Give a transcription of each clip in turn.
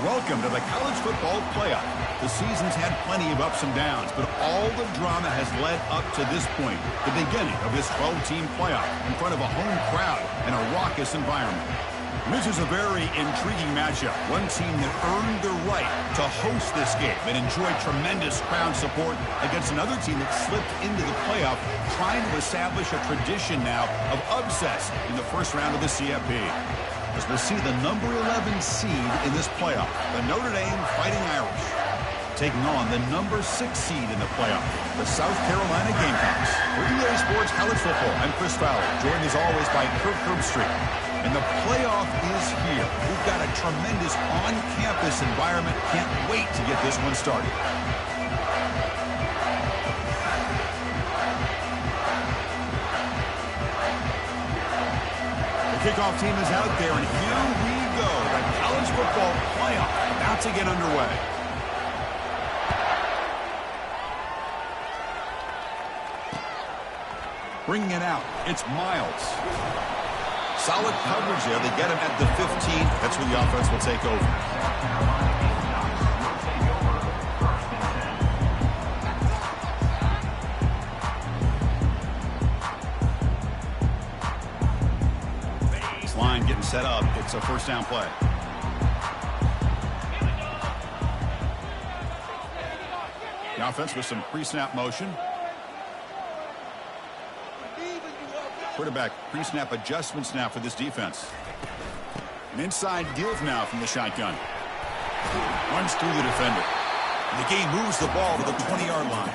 Welcome to the college football playoff. The season's had plenty of ups and downs, but all the drama has led up to this point, the beginning of this 12-team playoff in front of a home crowd and a raucous environment. This is a very intriguing matchup. One team that earned the right to host this game and enjoy tremendous crowd support against another team that slipped into the playoff, trying to establish a tradition now of upsets in the first round of the CFP. As we'll see the number 11 seed in this playoff, the Notre Dame Fighting Irish, taking on the number 6 seed in the playoff, the South Carolina Gamecocks. For EA Sports College Football, I'm Chris Fowler, joined as always by Kirk Herbstreit. And the playoff is here. We've got a tremendous on-campus environment. Can't wait to get this one started. The kickoff team is out there, and here we go. The college football playoff about to get underway. Bringing it out, it's Miles. Solid coverage there. They get him at the 15. That's where the offense will take over. This line getting set up. It's a first down play. The offense with some pre-snap motion. Quarterback pre-snap adjustments now for this defense. An inside give now from the shotgun. Runs through the defender. And the game moves the ball to the 20-yard line.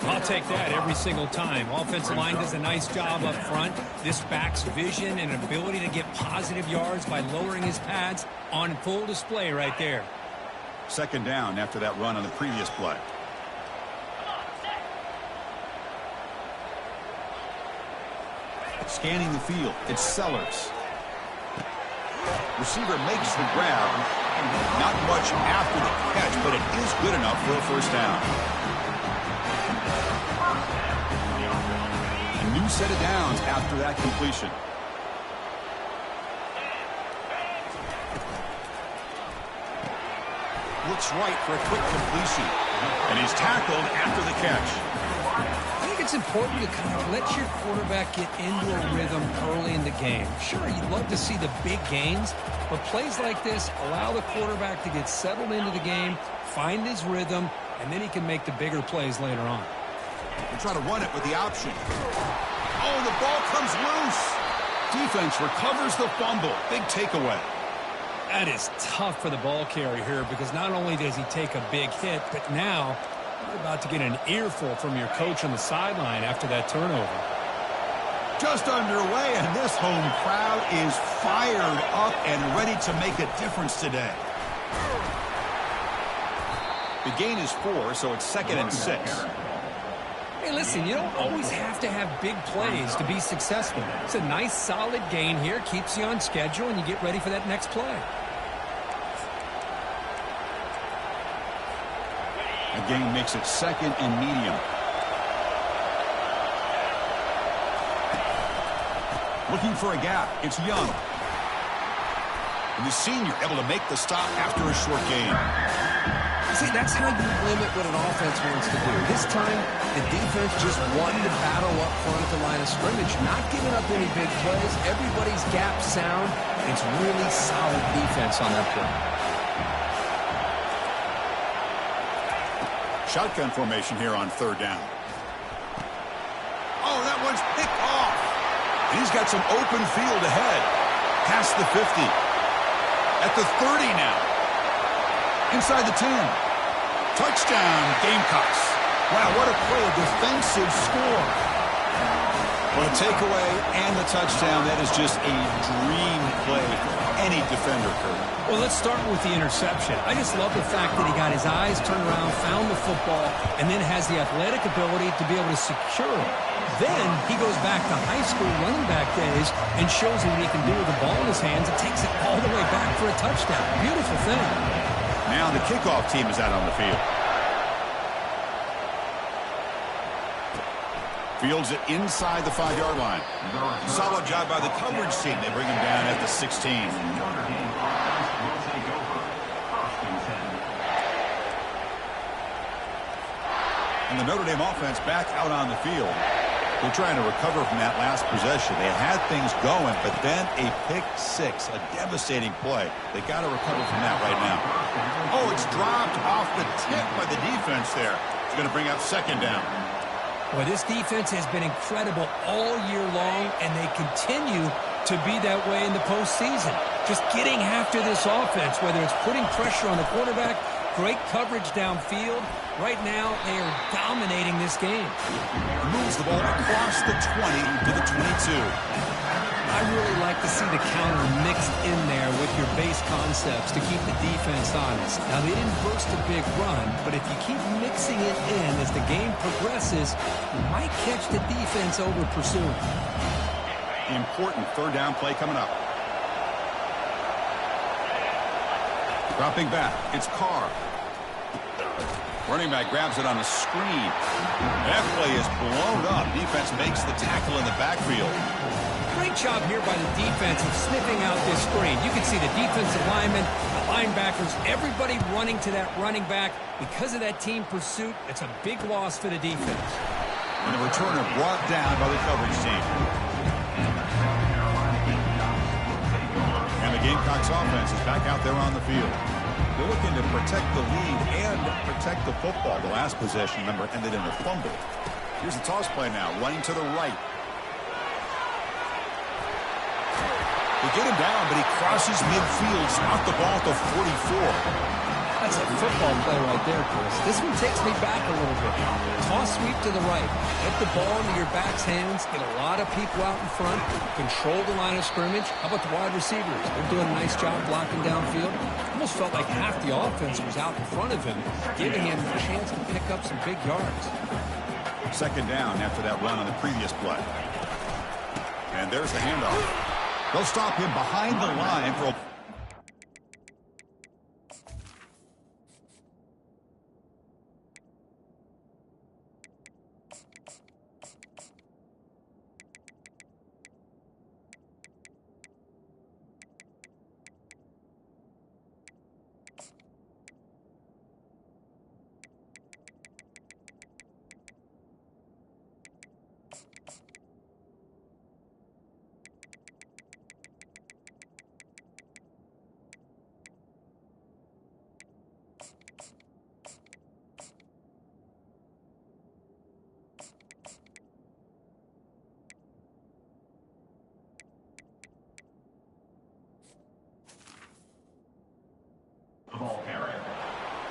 I'll take that every single time. Offensive line does a nice job up front. This back's vision and ability to get positive yards by lowering his pads on full display right there. Second down after that run on the previous play. Scanning the field, it's Sellers. Receiver makes the grab. Not much after the catch, but it is good enough for a first down. A new set of downs after that completion. Looks right for a quick completion. And he's tackled after the catch. It's important to kind of let your quarterback get into a rhythm early in the game. Sure, you'd love to see the big gains, but plays like this allow the quarterback to get settled into the game, find his rhythm, and then he can make the bigger plays later on. They try to run it with the option. Oh, the ball comes loose. Defense recovers the fumble. Big takeaway. That is tough for the ball carrier here because not only does he take a big hit, but now you're about to get an earful from your coach on the sideline after that turnover. Just underway, and this home crowd is fired up and ready to make a difference today. The gain is 4, so it's 2nd and 6. Hey, listen, you don't always have to have big plays to be successful. It's a nice, solid gain here, keeps you on schedule, and you get ready for that next play. The game makes it 2nd and medium. Looking for a gap. It's Young. And the senior able to make the stop after a short gain. See, that's how you limit what an offense wants to do. This time, the defense just won the battle up front at the line of scrimmage, not giving up any big plays. Everybody's gap sound. It's really solid defense on that play. Shotgun formation here on 3rd down. Oh, that one's picked off. And he's got some open field ahead. Past the 50. At the 30 now. Inside the 10. Touchdown, Gamecocks. Wow, what a play, a defensive score. Well, a takeaway and the touchdown, that is just a dream play for any defender, Kurt. Well, let's start with the interception. I just love the fact that he got his eyes turned around, found the football, and then has the athletic ability to be able to secure it. Then he goes back to high school running back days and shows him what he can do with the ball in his hands and takes it all the way back for a touchdown. Beautiful thing. Now the kickoff team is out on the field. Fields it inside the 5-yard line. Solid job by the coverage team. They bring him down at the 16. And the Notre Dame offense back out on the field. They're trying to recover from that last possession. They had things going, but then a pick six, a devastating play. They got to recover from that right now. Oh, it's dropped off the tip by the defense there. It's going to bring up second down. Well, this defense has been incredible all year long, and they continue to be that way in the postseason. Just getting after this offense, whether it's putting pressure on the quarterback, great coverage downfield. Right now, they are dominating this game. Moves the ball across the 20 to the 22. I really like to see the counter mixed in there with your base concepts to keep the defense honest. Now, they didn't burst a big run, but if you keep mixing it in as the game progresses, you might catch the defense over pursuing. The important third down play coming up. Dropping back, it's Carr. Running back grabs it on a screen. That play is blown up. Defense makes the tackle in the backfield. Great job here by the defense of sniffing out this screen. You can see the defensive linemen, the linebackers, everybody running to that running back. Because of that team pursuit, it's a big loss for the defense. And the returner brought down by the coverage team. And the Gamecocks offense is back out there on the field. They're looking to protect the lead and protect the football. The last possession, remember, ended in a fumble. Here's the toss play now, running to the right. They get him down, but he crosses midfield, stopped the ball at the 44. That's a football play right there, Chris. This one takes me back a little bit. Toss sweep to the right. Get the ball into your back's hands. Get a lot of people out in front. Control the line of scrimmage. How about the wide receivers? They're doing a nice job blocking downfield. Almost felt like half the offense was out in front of him, giving him a chance to pick up some big yards. Second down after that run on the previous play. And there's the handoff. They'll stop him behind the line for a...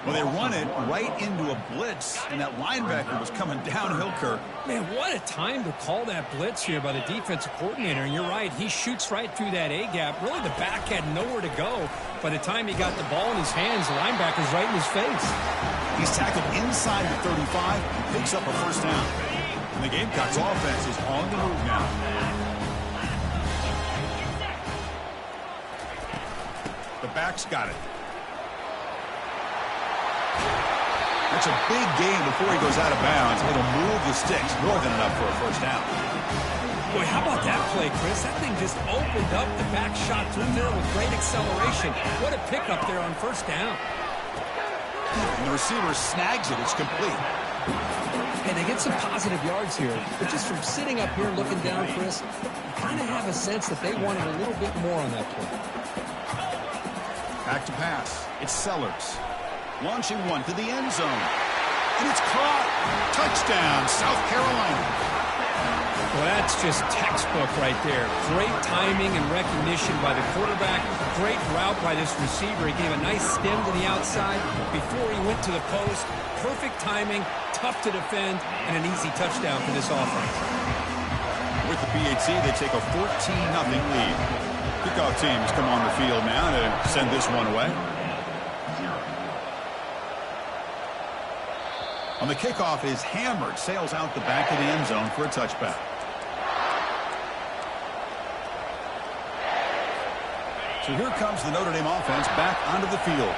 Well, they run it right into a blitz, and that linebacker was coming downhill, Kirk. Man, what a time to call that blitz here by the defensive coordinator. And you're right, he shoots right through that A-gap. Really, the back had nowhere to go. By the time he got the ball in his hands, the linebacker's right in his face. He's tackled inside the 35 and picks up a first down. And the Gamecocks offense is on the move now. The back's got it. That's a big gain before he goes out of bounds. It'll move the sticks more than enough for a first down. Boy, how about that play, Chris? That thing just opened up. The back shot through there with great acceleration. What a pickup there on first down. And the receiver snags it. It's complete. And they get some positive yards here. But just from sitting up here looking down, Chris, you kind of have a sense that they wanted a little bit more on that play. Back to pass. It's Sellers. Launching one to the end zone. And it's caught. Touchdown, South Carolina. Well, that's just textbook right there. Great timing and recognition by the quarterback. Great route by this receiver. He gave a nice stem to the outside before he went to the post. Perfect timing, tough to defend, and an easy touchdown for this offense. With the PAT, they take a 14-0 lead. Kickoff teams come on the field now to send this one away. On the kickoff is hammered, sails out the back of the end zone for a touchback. So here comes the Notre Dame offense back onto the field.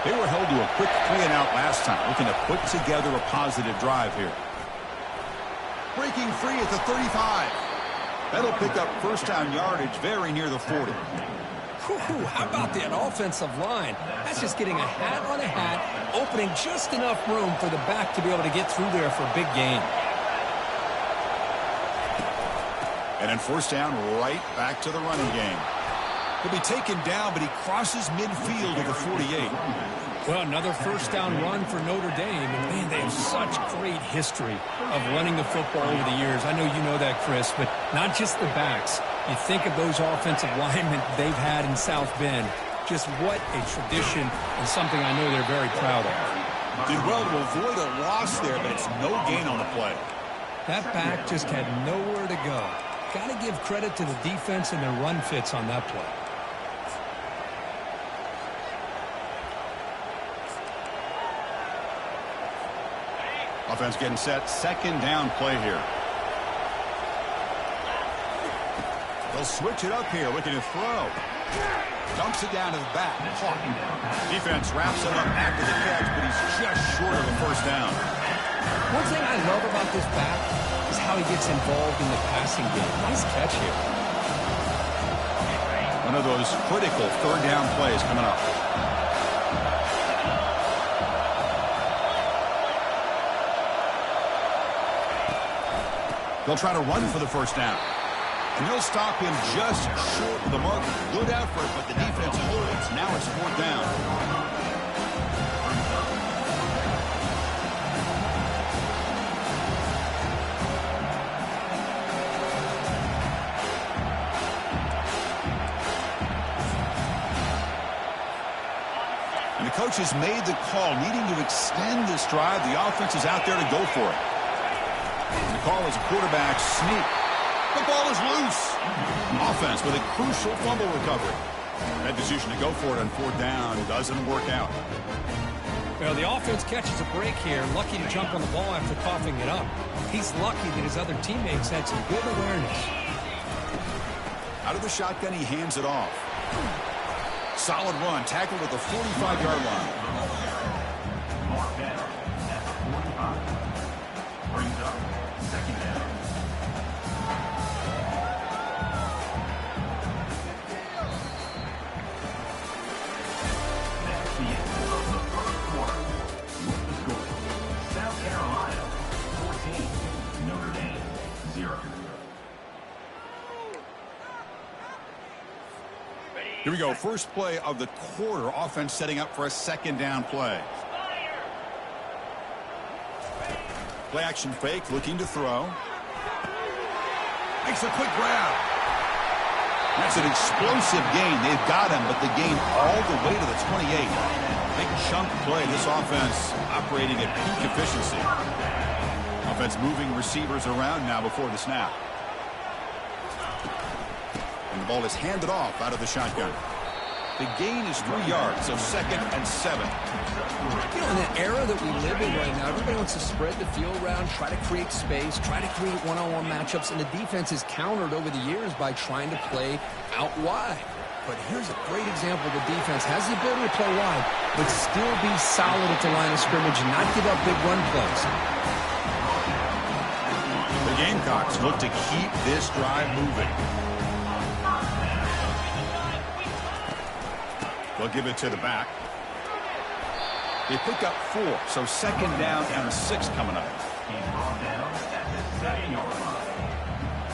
They were held to a quick 3-and-out last time, looking to put together a positive drive here. Breaking free at the 35. That'll pick up first down yardage very near the 40. Whew, how about that offensive line? That's just getting a hat on a hat, opening just enough room for the back to be able to get through there for a big gain. And then first down, right back to the running game. He'll be taken down, but he crosses midfield at the 48. Well, another first down run for Notre Dame. And, man, they have such great history of running the football over the years. I know you know that, Chris, but not just the backs. You think of those offensive linemen they've had in South Bend. Just what a tradition and something I know they're very proud of. Did well to avoid a loss there, but it's no gain on the play. That back just had nowhere to go. Got to give credit to the defense and their run fits on that play. Offense getting set. Second down play here. They'll switch it up here, looking to throw. Dumps it down to the back. Defense wraps it up after the catch, but he's just short of the first down. One thing I love about this back is how he gets involved in the passing game. Nice catch here. One of those critical third down plays coming up. They'll try to run for the first down. And they'll stop him just short of the mark. Good effort, but the defense holds. Now it's fourth down. And the coach has made the call, needing to extend this drive. The offense is out there to go for it. The call is a quarterback sneak. The ball is loose. Offense with a crucial fumble recovery. That decision to go for it on fourth down doesn't work out. Well, the offense catches a break here. Lucky to jump on the ball after coughing it up. He's lucky that his other teammates had some good awareness. Out of the shotgun, he hands it off. Solid run. Tackled at the 45-yard line. Brings up second down. That's the end of the first quarter. With the score, South Carolina 14, Notre Dame 0. Here we go. First play of the quarter. Offense setting up for a second down play. Play action fake, looking to throw. Makes a quick grab. That's an explosive gain. They've got him, but the gain all the way to the 28. Big chunk play. This offense operating at peak efficiency. Offense moving receivers around now before the snap. And the ball is handed off out of the shotgun. The gain is 3 yards, so second and 7. You know, in the era that we live in right now, everybody wants to spread the field around, try to create space, try to create one-on-one matchups, and the defense is countered over the years by trying to play out wide. But here's a great example. The defense has the ability to play wide, but still be solid at the line of scrimmage and not give up big run plays. The Gamecocks look to keep this drive moving. They'll give it to the back. They pick up 4, so second down and 6 coming up. He's brought down at the 7-yard line.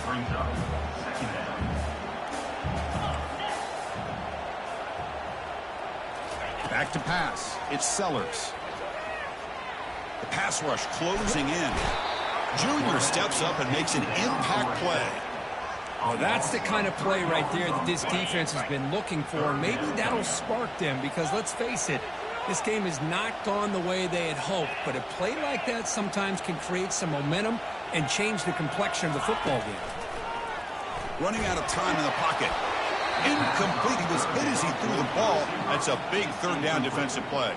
Brings up second down. Back to pass. It's Sellers. The pass rush closing in. Junior steps up and makes an impact play. Well, that's the kind of play right there that this defense has been looking for. Maybe that'll spark them because, let's face it, this game has not gone the way they had hoped. But a play like that sometimes can create some momentum and change the complexion of the football game. Running out of time in the pocket. Incomplete. He was hit as he threw the ball. That's a big third down defensive play.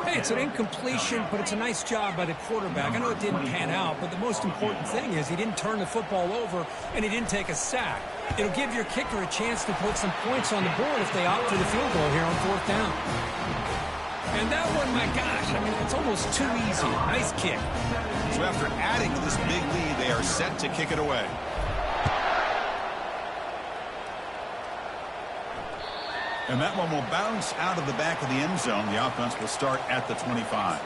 Hey, it's an incompletion, but it's a nice job by the quarterback. I know it didn't pan out, but the most important thing is he didn't turn the football over and he didn't take a sack. It'll give your kicker a chance to put some points on the board if they opt for the field goal here on fourth down. And that one, my gosh, I mean, it's almost too easy. Nice kick. So after adding to this big lead, they are set to kick it away. And that one will bounce out of the back of the end zone. The offense will start at the 25.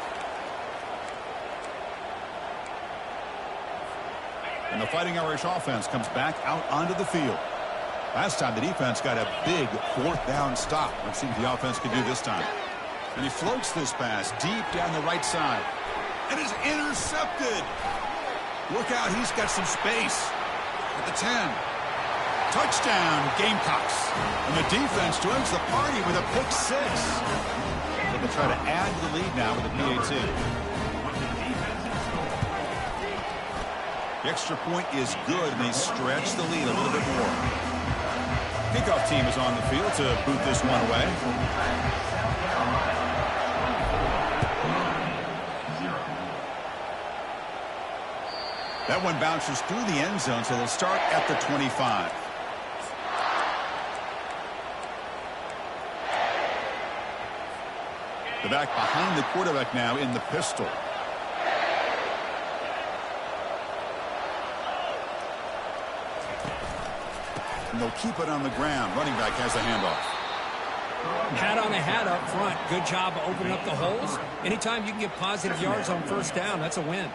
And the Fighting Irish offense comes back out onto the field. Last time the defense got a big fourth down stop. Let's see what the offense can do this time. And he floats this pass deep down the right side. And is intercepted. Look out, he's got some space. At the 10. Touchdown, Gamecocks. And the defense joins the party with a pick 6. So they'll try to add to the lead now with a PAT. The extra point is good, and they stretch the lead a little bit more. Kickoff team is on the field to boot this one away. That one bounces through the end zone, so they'll start at the 25. The back behind the quarterback now in the pistol. And they'll keep it on the ground. Running back has the handoff. Hat on a hat up front. Good job of opening up the holes. Anytime you can get positive yards on first down, that's a win.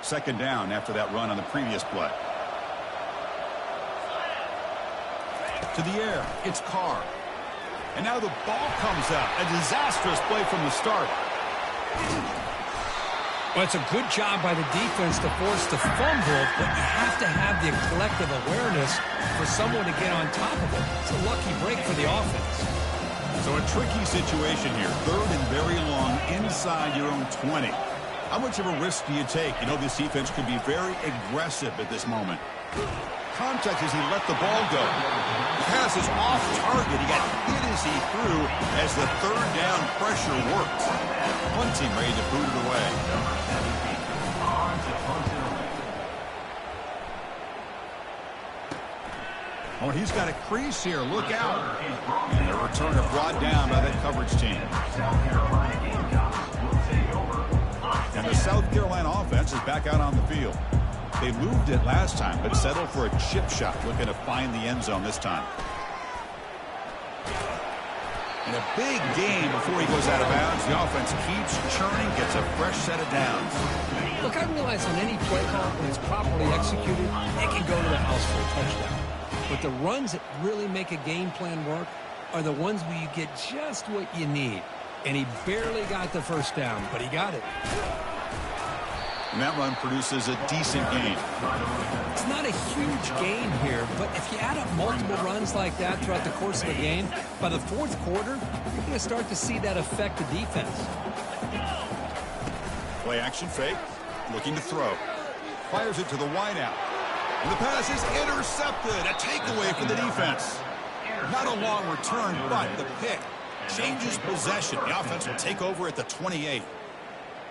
Second down after that run on the previous play. To the air, it's Carr. And now the ball comes out. A disastrous play from the start. Well, it's a good job by the defense to force the fumble, but you have to have the collective awareness for someone to get on top of it. It's a lucky break for the offense. So a tricky situation here. Third and very long inside your own 20. How much of a risk do you take? You know, this defense could be very aggressive at this moment. Contact as he let the ball go. The pass is off target. He got hit as he threw as the third down pressure worked. One team ready to boot it away. Oh, he's got a crease here. Look out. And the returner brought down by that coverage team. And the South Carolina offense is back out on the field. They moved it last time, but settled for a chip shot, looking to find the end zone this time. And a big game before he goes out of bounds. The offense keeps churning, gets a fresh set of downs. Look, I realize on any play call, when it's properly executed, it can go to the house for a touchdown. But the runs that really make a game plan work are the ones where you get just what you need. And he barely got the first down, but he got it. And that run produces a decent gain. It's not a huge gain here, but if you add up multiple runs like that throughout the course of a game, by the fourth quarter, you're going to start to see that affect the defense. Play action fake, looking to throw. Fires it to the wideout. And the pass is intercepted. A takeaway for the defense. Not a long return, but the pick changes possession. The offense will take over at the 28.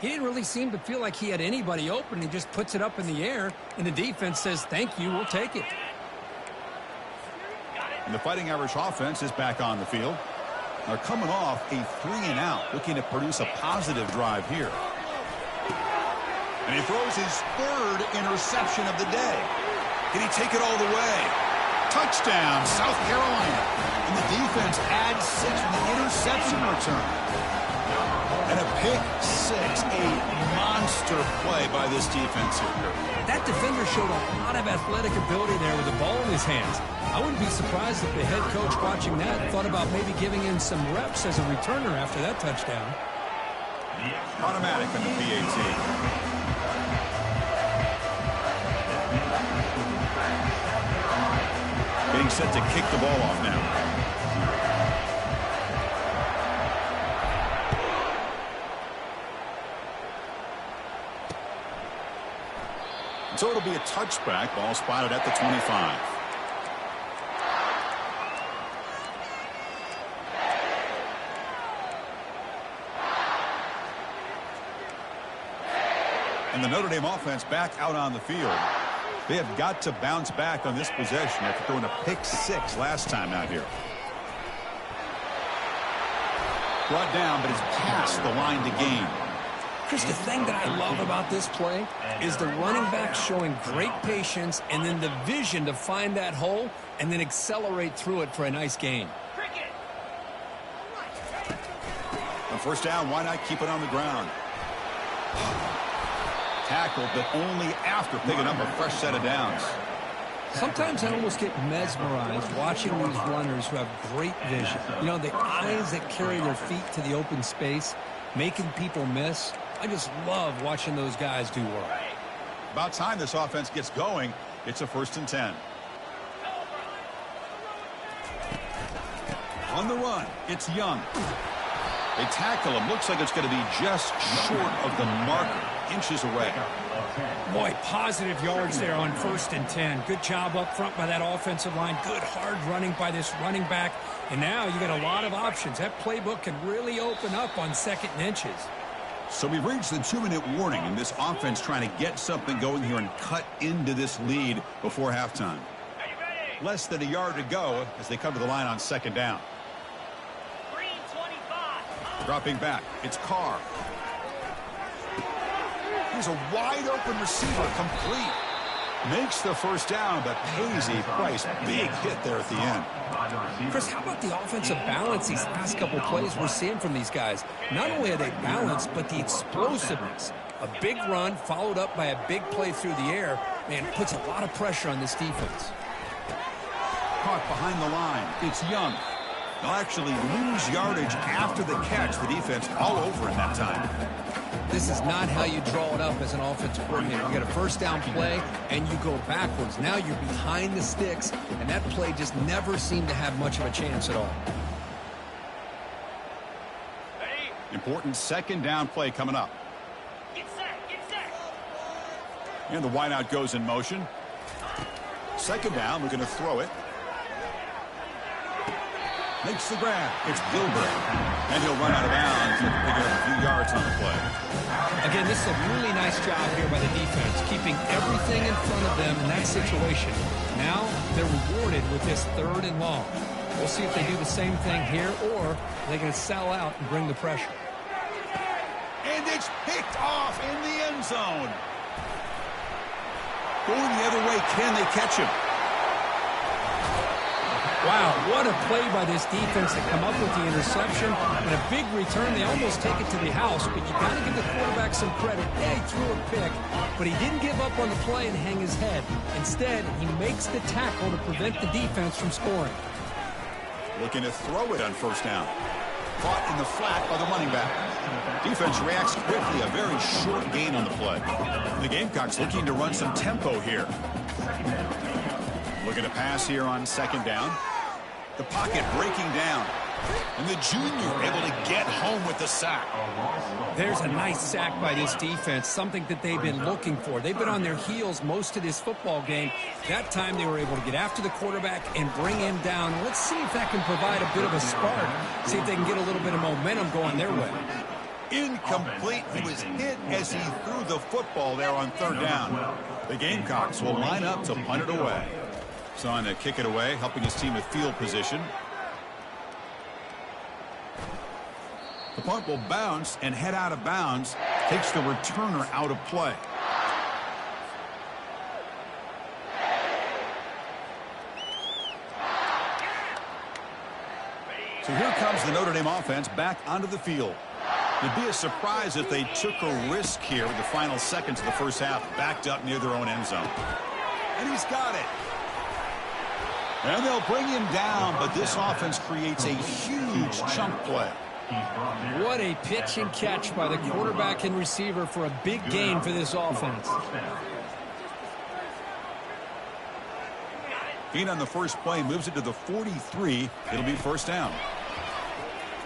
He didn't really seem to feel like he had anybody open. He just puts it up in the air, and the defense says, thank you, we'll take it. And the Fighting Irish offense is back on the field. They're coming off a 3-and-out, looking to produce a positive drive here. And he throws his third interception of the day. Can he take it all the way? Touchdown, South Carolina. And the defense adds 6 with the interception return. And a pick 6, a monster play by this defense here. That defender showed a lot of athletic ability there with the ball in his hands. I wouldn't be surprised if the head coach watching that thought about maybe giving him some reps as a returner after that touchdown. Automatic on the PAT. Getting set to kick the ball off now. So it'll be a touchback. Ball spotted at the 25. And the Notre Dame offense back out on the field. They have got to bounce back on this possession after throwing a pick 6 last time out here. Brought down, but it's past the line to gain. Chris, the thing that I love about this play is the running back showing great patience and then the vision to find that hole and then accelerate through it for a nice gain. On first down, why not keep it on the ground? Tackled, but only after picking up a fresh set of downs. Sometimes I almost get mesmerized watching these runners who have great vision. You know, the eyes that carry their feet to the open space, making people miss. I just love watching those guys do work. About time this offense gets going. It's a 1st and 10. On the run, it's Young. They tackle him. Looks like it's going to be just short of the marker, inches away. Boy, positive yards there on 1st and 10. Good job up front by that offensive line. Good hard running by this running back. And now you got a lot of options. That playbook can really open up on 2nd and inches. So we've reached the 2-minute warning, and this offense trying to get something going here and cut into this lead before halftime. Less than a yard to go as they come to the line on 2nd down. Dropping back, it's Carr. He's a wide-open receiver, complete. Makes the 1st down, but pays a price. Big hit there at the end. Chris, how about the offensive balance these last couple plays we're seeing from these guys? Not only are they balanced, but the explosiveness. A big run followed up by a big play through the air. Man, it puts a lot of pressure on this defense. Caught behind the line. It's Young. They'll actually lose yardage after the catch. The defense all over in that time. This is not how you draw it up as an offensive coordinator. You get a 1st down play, and you go backwards. Now you're behind the sticks, and that play just never seemed to have much of a chance at all. Important 2nd down play coming up. Get set, get set. And the wideout goes in motion. 2nd down, we're going to throw it. Makes the grab. It's Gilbert. And he'll run out of bounds and pick up a few yards on the play. Again, this is a really nice job here by the defense, keeping everything in front of them in that situation. Now they're rewarded with this 3rd and long. We'll see if they do the same thing here, or they're going to sell out and bring the pressure. And it's picked off in the end zone. Going the other way, can they catch him? Wow, what a play by this defense to come up with the interception and a big return. They almost take it to the house, but you got to give the quarterback some credit. Yeah, he threw a pick, but he didn't give up on the play and hang his head. Instead, he makes the tackle to prevent the defense from scoring. Looking to throw it on 1st down. Caught in the flat by the running back. Defense reacts quickly, a very short gain on the play. The Gamecocks looking to run some tempo here. Looking to pass here on 2nd down. The pocket breaking down. And the junior able to get home with the sack. There's a nice sack by this defense, something that they've been looking for. They've been on their heels most of this football game. That time they were able to get after the quarterback and bring him down. Let's see if that can provide a bit of a spark. See if they can get a little bit of momentum going their way. Incomplete. He was hit as he threw the football there on 3rd down. The Gamecocks will line up to punt it away. So on to kick it away, helping his team with field position. The punt will bounce and head out of bounds. Takes the returner out of play. So here comes the Notre Dame offense back onto the field. It'd be a surprise if they took a risk here with the final seconds of the 1st half, backed up near their own end zone. And he's got it. And they'll bring him down, but this offense creates a huge chunk play. What a pitch and catch by the quarterback and receiver for a big gain for this offense. Gain on the first play moves it to the 43. It'll be 1st down.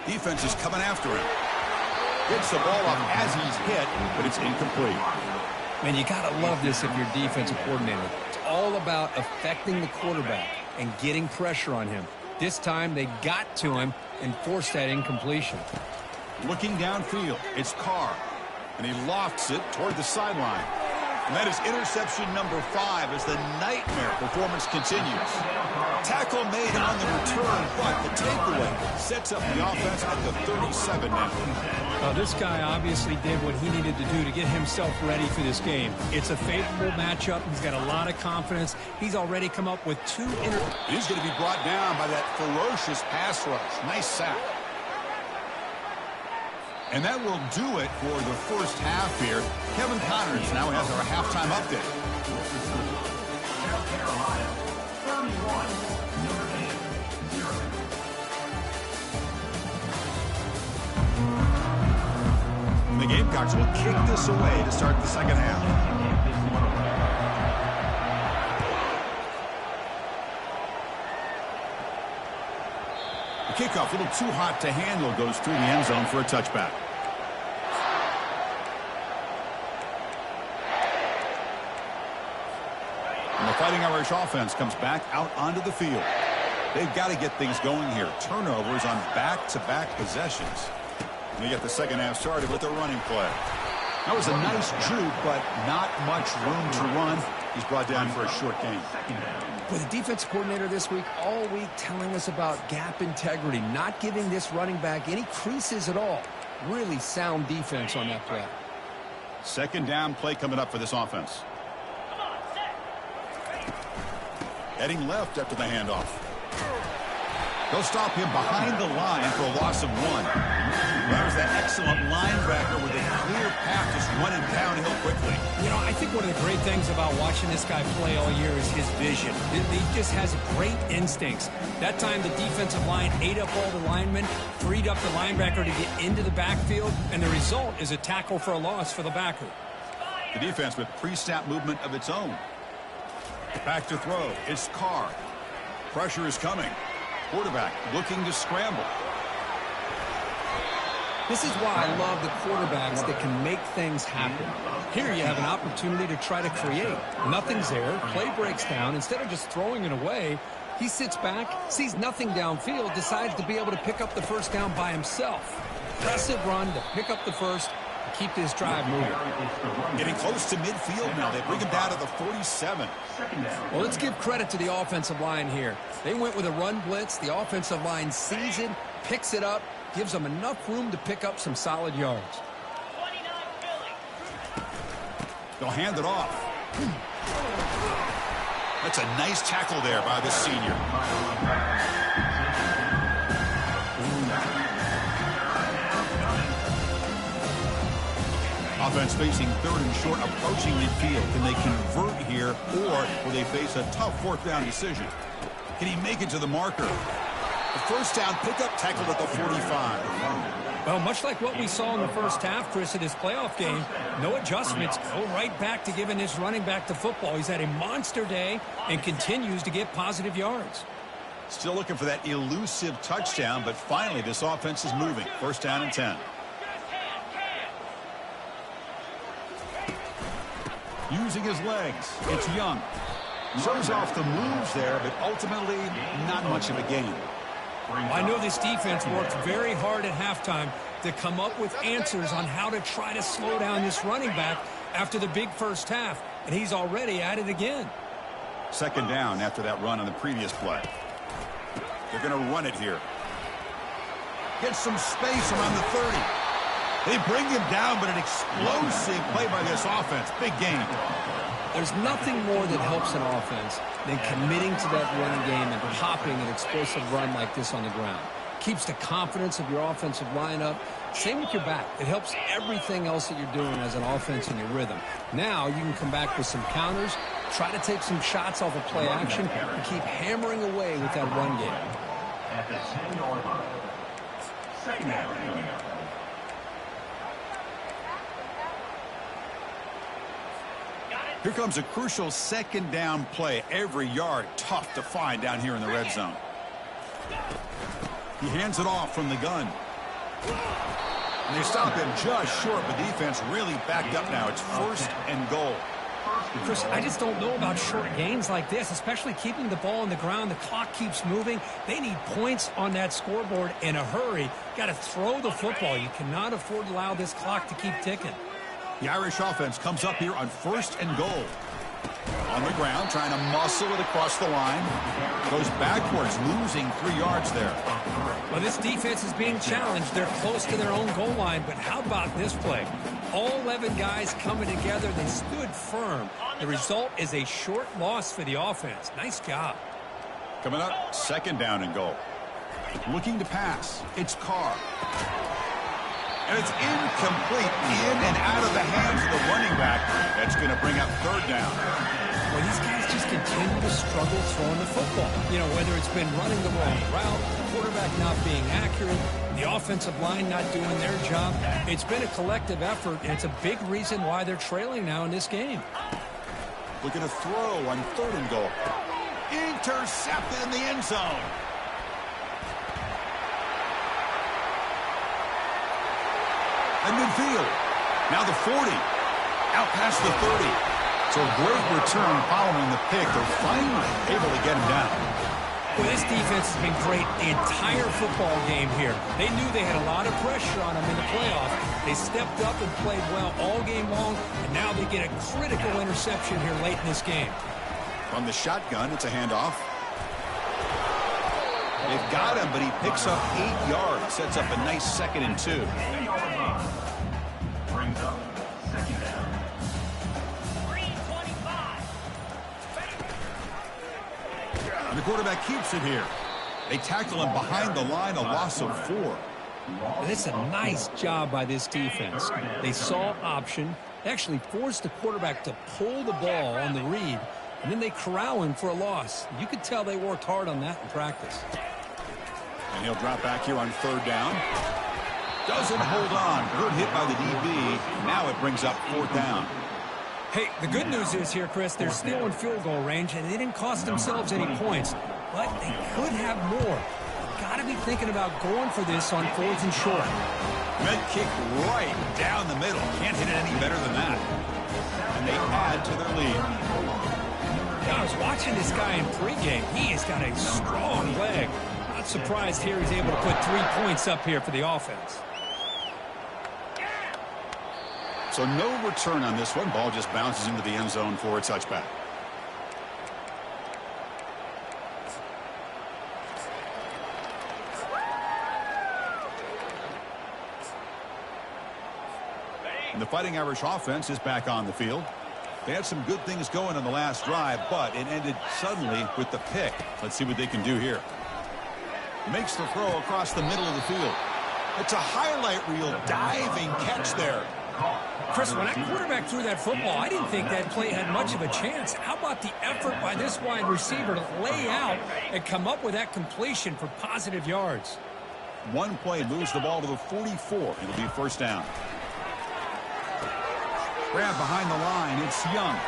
Defense is coming after him. Gets the ball up as he's hit, but it's incomplete. Man, you got to love this if you're a defensive coordinator. It's all about affecting the quarterback and getting pressure on him. This time they got to him and forced that incompletion. Looking downfield, it's Carr, and he lofts it toward the sideline. And that is interception number 5 as the nightmare performance continues. Tackle made on the return, but the takeaway sets up the offense at the 37 now. This guy obviously did what he needed to do to get himself ready for this game. It's a favorable matchup. He's got a lot of confidence. He's already come up with 2 He's going to be brought down by that ferocious pass rush. Nice sack. And that will do it for the first half here. Kevin Connors now has our halftime update. The Gamecocks will kick this away to start the second half. The kickoff, a little too hot to handle, goes through the end zone for a touchback. And the Fighting Irish offense comes back out onto the field. They've got to get things going here. Turnovers on back-to-back possessions. And they get the second half started with a running play. That was a nice juke, but not much room to run. He's brought down for a short gain. With the defense coordinator this week, all week telling us about gap integrity, not giving this running back any creases at all. Really sound defense on that play. Second down play coming up for this offense. Heading left after the handoff. They'll stop him behind the line for a loss of 1. There's that excellent linebacker with a clear path just running downhill quickly. You know, I think one of the great things about watching this guy play all year is his vision. He just has great instincts. That time the defensive line ate up all the linemen, freed up the linebacker to get into the backfield, and the result is a tackle for a loss for the backer. The defense with pre-snap movement of its own. Back to throw. It's Carr. Pressure is coming. Quarterback looking to scramble. This is why I love the quarterbacks that can make things happen. Here you have an opportunity to try to create. Nothing's there. Play breaks down. Instead of just throwing it away, he sits back, sees nothing downfield, decides to be able to pick up the first down by himself. Impressive run to pick up the first, keep this drive moving. Getting close to midfield now. They bring him down to the 47. Well, let's give credit to the offensive line here. They went with a run blitz. The offensive line sees it, picks it up, gives them enough room to pick up some solid yards. They'll hand it off. That's a nice tackle there by the senior. Offense facing 3rd and short, approaching midfield. Can they convert here, or will they face a tough 4th down decision? Can he make it to the marker? The first down pickup tackled at the 45. Well, much like what we saw in the first half, Chris, in his playoff game, no adjustments, go right back to giving this running back the football. He's had a monster day and continues to get positive yards. Still looking for that elusive touchdown, but finally this offense is moving. First down and 10. Using his legs, it's Young. Shows off the moves there, but ultimately not much of a gain. I know this defense worked very hard at halftime to come up with answers on how to try to slow down this running back after the big first half, and he's already at it again. Second down after that run on the previous play. They're going to run it here. Get some space around the 30. They bring him down, but an explosive play by this offense. Big gain. There's nothing more that helps an offense than committing to that running game and popping an explosive run like this on the ground. Keeps the confidence of your offensive lineup. Same with your back. It helps everything else that you're doing as an offense in your rhythm. Now you can come back with some counters, try to take some shots off of play action, and keep hammering away with that run game. At the 10-yard line. Second down. Here comes a crucial second down play. Every yard tough to find down here in the red zone. He hands it off from the gun. And they stop him just short. The defense really backed up now. It's 1st and goal. Chris, I just don't know about short gains like this, especially keeping the ball on the ground. The clock keeps moving. They need points on that scoreboard in a hurry. Got to throw the football. You cannot afford to allow this clock to keep ticking. The Irish offense comes up here on 1st and goal. On the ground, trying to muscle it across the line. Goes backwards, losing 3 yards there. Well, this defense is being challenged. They're close to their own goal line, but how about this play? All 11 guys coming together. They stood firm. The result is a short loss for the offense. Nice job. Coming up, 2nd down and goal. Looking to pass. It's Carr. And it's incomplete, in and out of the hands of the running back. That's going to bring up 3rd down. Well, these guys just continue to struggle throwing the football. You know, whether it's been running the wrong route, the quarterback not being accurate, the offensive line not doing their job. It's been a collective effort, and it's a big reason why they're trailing now in this game. Looking to throw on 3rd and goal. Intercepted in the end zone. And midfield. Now the 40. Out past the 30. So a great return following the pick. They're finally able to get him down. Well, this defense has been great the entire football game here. They knew they had a lot of pressure on them in the playoff. They stepped up and played well all game long, and now they get a critical interception here late in this game. From the shotgun, it's a handoff. They've got him, but he picks up 8 yards. Sets up a nice 2nd and 2. Brings up 2nd down. 3:25. And the quarterback keeps it here. They tackle him behind the line, a loss of 4. And it's a nice job by this defense. They saw option. They actually forced the quarterback to pull the ball on the read, and then they corral him for a loss. You could tell they worked hard on that in practice. And he'll drop back here on 3rd down. Doesn't hold on. Good hit by the DB. Now it brings up 4th down. Hey, the good news is here, Chris, they're still in field goal range, and they didn't cost themselves any points. But they could have more. Got to be thinking about going for this on 4th and short. Med kick right down the middle. Can't hit it any better than that. And they add to their lead. I was watching this guy in pregame. He has got a strong leg. Not surprised here he's able to put 3 points up here for the offense. So no return on this one. Ball just bounces into the end zone for a touchback. And the Fighting Irish offense is back on the field. They had some good things going on the last drive, but it ended suddenly with the pick. Let's see what they can do here. Makes the throw across the middle of the field. It's a highlight reel diving catch there. Chris, when that quarterback threw that football, I didn't think that play had much of a chance. How about the effort by this wide receiver to lay out and come up with that completion for positive yards? One play moves the ball to the 44. It'll be 1st down. Grab behind the line. It's Young.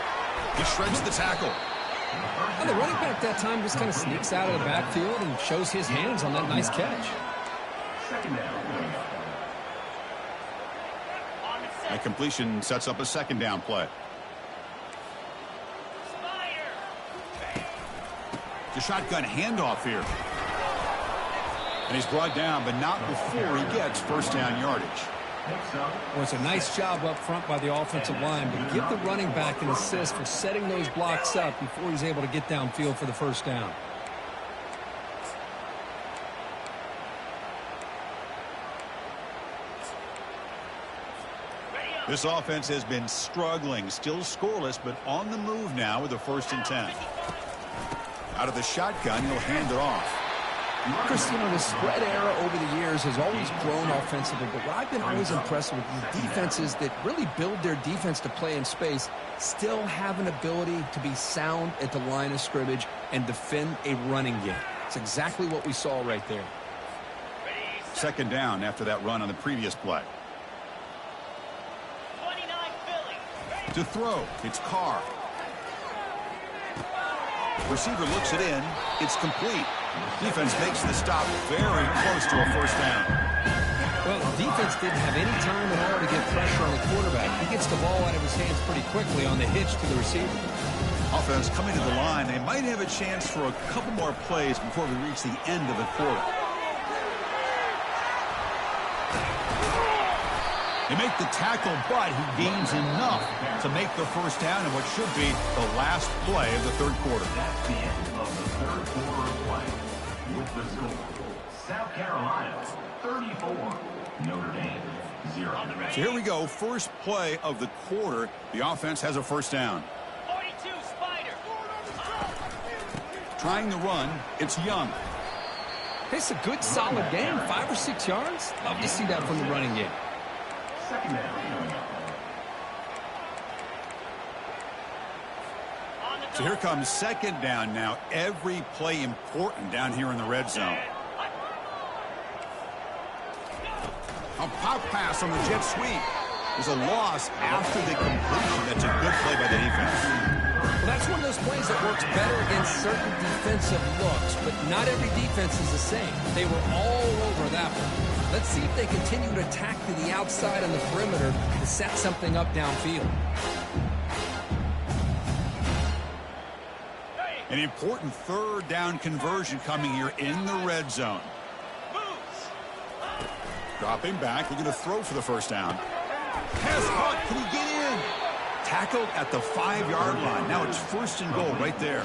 He shreds the tackle. And the running back that time just kind of sneaks out of the backfield and shows his hands on that nice catch. 2nd down. That completion sets up a 2nd down play. The shotgun handoff here. And he's brought down, but not before he gets 1st down yardage. Well, it's a nice job up front by the offensive line, but give the running back an assist for setting those blocks up before he's able to get downfield for the 1st down. This offense has been struggling, still scoreless, but on the move now with a 1st and 10. Out of the shotgun, he'll hand it off. Chris, you know, the spread era over the years has always grown offensively, but what I've been always impressed with is defenses that really build their defense to play in space still have an ability to be sound at the line of scrimmage and defend a running game. It's exactly what we saw right there. 2nd down after that run on the previous play. 29 Philly. To throw, it's Carr. Receiver looks it in. It's complete. Defense makes the stop very close to a 1st down. Well, the defense didn't have any time at all to get pressure on the quarterback. He gets the ball out of his hands pretty quickly on the hitch to the receiver. Offense coming to the line. They might have a chance for a couple more plays before we reach the end of the quarter. They make the tackle, but he gains enough to make the first down in what should be the last play of the third quarter. That's the end of the third quarter of play. With the score, South Carolina 34, Notre Dame 0. So here we go, first play of the quarter. The offense has a first down. 42, Spider. Trying to run, it's Young. It's a good, solid game. 5 or 6 yards. Love to see that from the running game. Second down. So here comes second down now. Every play important down here in the red zone. A pop pass on the jet sweep. There's a loss after the completion. That's a good play by the defense. Well, that's one of those plays that works better against certain defensive looks, but not every defense is the same. They were all over that one. Let's see if they continue to attack to the outside on the perimeter to set something up downfield. An important third down conversion coming here in the red zone. Dropping back, looking to throw for the first down. Pass caught, can he get in? Tackled at the 5-yard line. Now it's first and goal right there.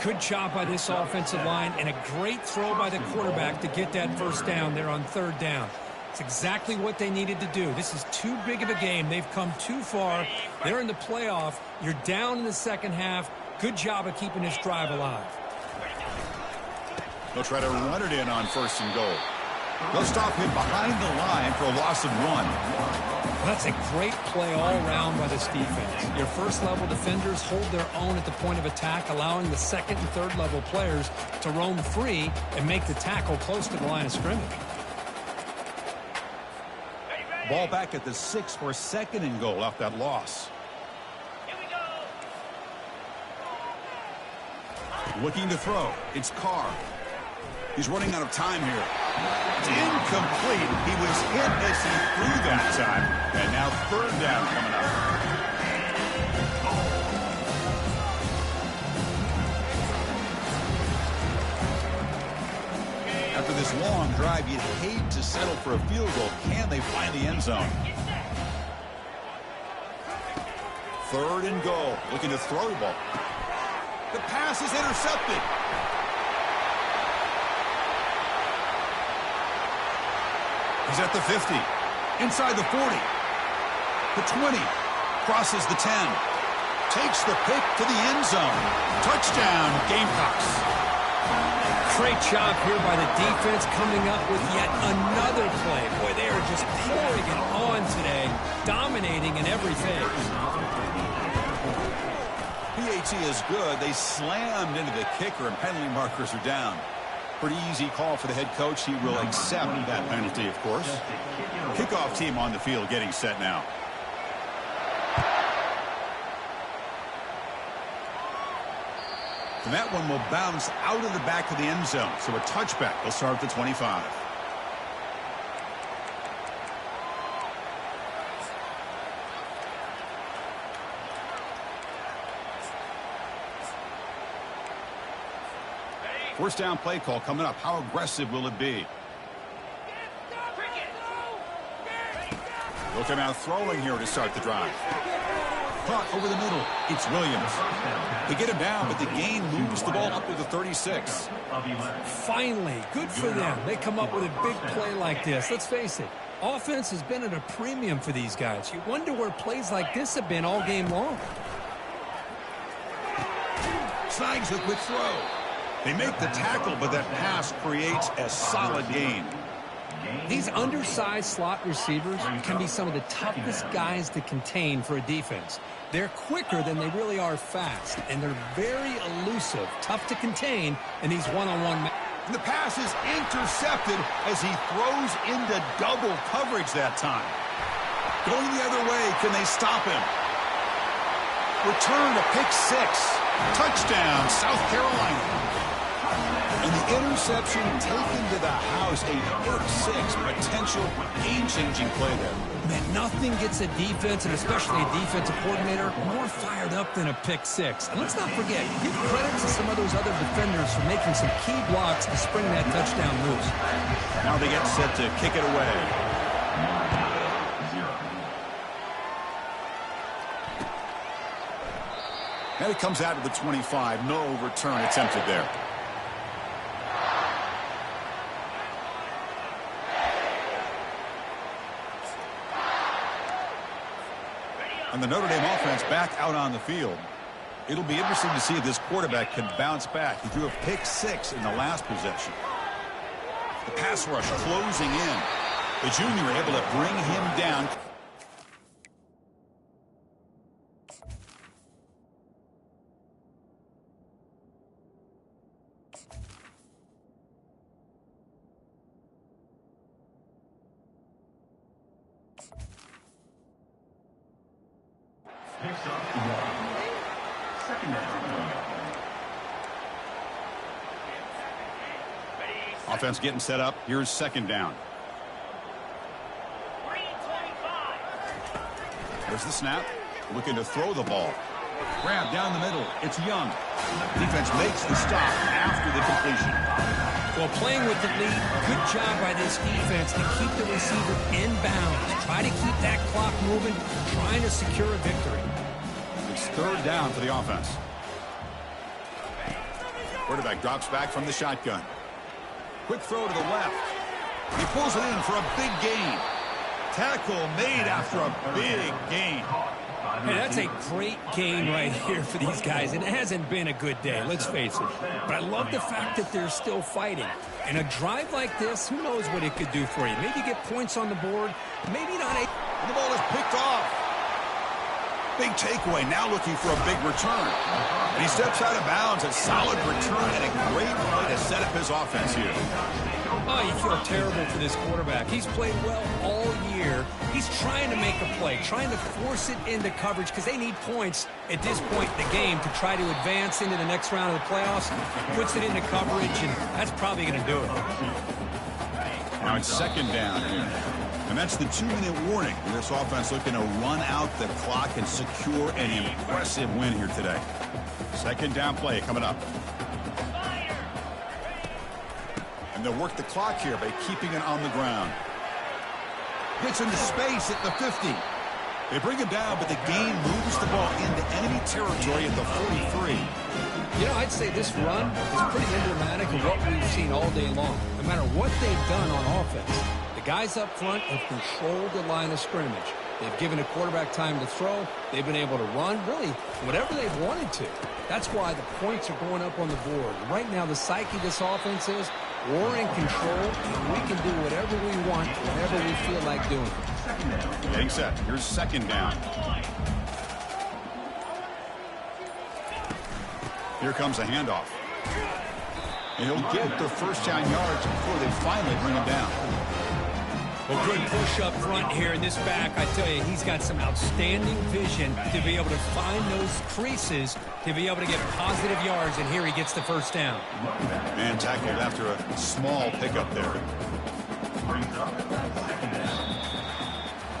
Good job by this offensive line and a great throw by the quarterback to get that first down there on third down. It's exactly what they needed to do. This is too big of a game. They've come too far. They're in the playoff. You're down in the second half. Good job of keeping this drive alive. They'll try to run it in on first and goal. They'll stop him behind the line for a loss of 1. That's a great play all around by this defense. Your first-level defenders hold their own at the point of attack, allowing the second and third-level players to roam free and make the tackle close to the line of scrimmage. Ball back at the 6 for second and goal off that loss. Here we go. Looking to throw. It's Carr. He's running out of time here. It's incomplete. He was hit as he threw that time. And now third down coming up. After this long drive, you'd hate to settle for a field goal. Can they find the end zone? Third and goal. Looking to throw the ball. The pass is intercepted. He's at the 50. Inside the 40. The 20. Crosses the 10. Takes the pick to the end zone. Touchdown, Gamecocks. Great job here by the defense coming up with yet another play. Boy, they are just pouring it on today, dominating in every phase. PAT is good. They slammed into the kicker, and penalty markers are down. Pretty easy call for the head coach. He will accept that penalty, of course. Kickoff team on the field getting set now. And that one will bounce out of the back of the end zone. So a touchback. They'll start at the 25. First down play call coming up. How aggressive will it be? They'll come out throwing here to start the drive. Caught over the middle. It's Williams. They get him down, but the gain moves the ball up to the 36. Finally, good for them. They come up with a big play like this. Let's face it, offense has been at a premium for these guys. You wonder where plays like this have been all game long. Snags a quick throw. They make the tackle, but that pass creates a solid gain. These undersized slot receivers can be some of the toughest guys to contain for a defense. They're quicker than they really are fast, and they're very elusive, tough to contain in these one-on-one matches. The pass is intercepted as he throws into double coverage that time. Going the other way, can they stop him? Return to pick 6. Touchdown, South Carolina. And the interception taken to the house, a pick 6, potential game-changing play there. Man, nothing gets a defense, and especially a defensive coordinator, more fired up than a pick 6. And let's not forget, give credit to some of those other defenders for making some key blocks to spring that touchdown loose. Now they get set to kick it away. And it comes out to the 25. No return attempted there. And the Notre Dame offense back out on the field. It'll be interesting to see if this quarterback can bounce back. He threw a pick 6 in the last possession. The pass rush closing in. The junior able to bring him down. Picks up 1. Second down. Offense getting set up. Here's second down. There's the snap. Looking to throw the ball. Grab down the middle. It's Young. Defense makes the stop after the completion. Well, playing with the lead, good job by this defense to keep the receiver in bounds. Try to keep that clock moving, trying to secure a victory. It's third down for the offense. Quarterback drops back from the shotgun. Quick throw to the left. He pulls it in for a big gain. Tackle made after a big gain. Hey, that's a great gain right here for these guys. And it hasn't been a good day, let's face it. But I love the fact that they're still fighting. In a drive like this, who knows what it could do for you. Maybe get points on the board, maybe not. The ball is picked off. Big takeaway, now looking for a big return. And he steps out of bounds. A solid return and a great play to set up his offense here. Oh, you feel terrible for this quarterback. He's played well all year. He's trying to make a play, trying to force it into coverage because they need points at this point in the game to try to advance into the next round of the playoffs. Puts it into coverage, and that's probably going to do it. Now it's second down. And that's the 2-minute warning. This offense looking to run out the clock and secure an impressive win here today. Second down play coming up. And they'll work the clock here by keeping it on the ground. Gets into space at the 50. They bring him down, but the gain moves the ball into enemy territory at the 43. You know, I'd say this run is pretty emblematic of what we've seen all day long. No matter what they've done on offense, the guys up front have controlled the line of scrimmage. They've given a quarterback time to throw. They've been able to run, really, whatever they've wanted to. That's why the points are going up on the board. Right now, the psyche of this offense is we're in control, and we can do whatever we want, whenever we feel like doing it. Getting set. Here's second down. Here comes a handoff. And he'll get the first down yards before they finally bring him down. Well, good push up front here in this back. I tell you, he's got some outstanding vision to be able to find those creases, to be able to get positive yards, and here he gets the first down. Man tackled after a small pickup there.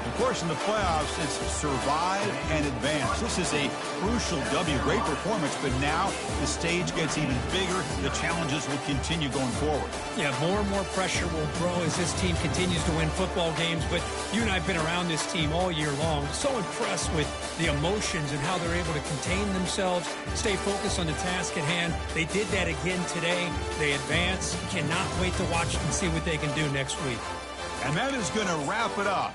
Of course, in the playoffs, it's survive and advance. This is a crucial W. Great performance, but now the stage gets even bigger. The challenges will continue going forward. Yeah, more and more pressure will grow as this team continues to win football games. But you and I have been around this team all year long. So impressed with the emotions and how they're able to contain themselves, stay focused on the task at hand. They did that again today. They advance. Cannot wait to watch and see what they can do next week. And that is going to wrap it up